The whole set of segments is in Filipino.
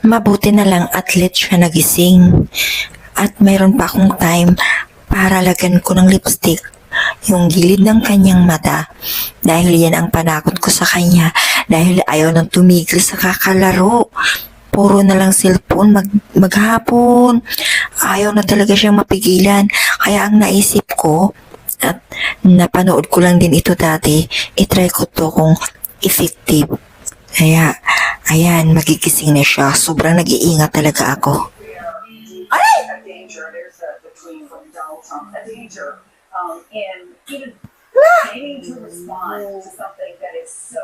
Mabuti na lang at late siya nagising. At mayroon pa akong time para lagyan ko ng lipstick yung gilid ng kanyang mata dahil yan ang panakot ko sa kanya dahil ayaw nang tumigil sa kakalaro. Puro na lang cellphone maghapon. Ayaw na talaga siyang mapigilan. Kaya ang naisip ko, at napanood ko lang din ito dati, itry ko to kung effective. Kaya, ayan, magigising na siya. Sobrang nag-iingat talaga ako. A danger. There's the tweet from Donald Trump. A danger. And even aiming to respond to something that is so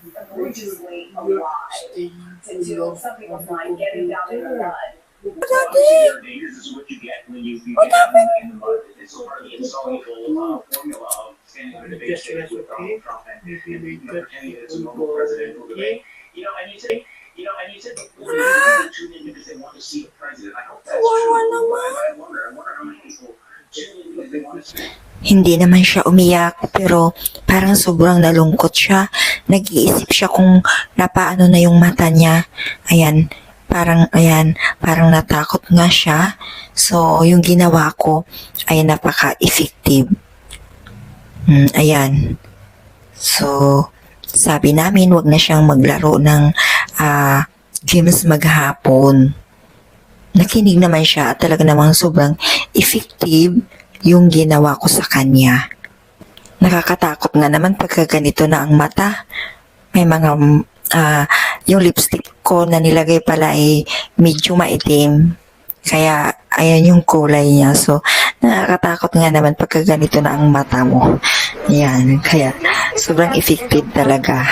egregiously a lie. To do something of mine, getting down in the mud. This is what you get when you get down in the mud. It's part of the insoluble formula of standing on a debate stage with Donald Trump and pretending that it's a normal presidential debate. And you said before they tune in because they want to see the president. I hope that's true. I wonder how many people tune in because they want to see. Hindi naman siya umiyak pero parang sobrang nalungkot siya. Nag-iisip siya kung napaano na yung mata niya. Parang natakot nga siya. So, yung ginawa ko ay napaka-effective. Ayan. So, sabi namin wag na siyang maglaro ng games maghapon. Nakinig naman siya at talaga namang sobrang effective yung ginawa ko sa kanya. Nakakatakot nga naman pagka ganito na ang mata. May mga yung lipstick ko na nilagay pala ay medyo maitim. Kaya ayan yung kulay niya. So nakakatakot nga naman pagka ganito na ang mata mo. Ayan, kaya sobrang effective talaga.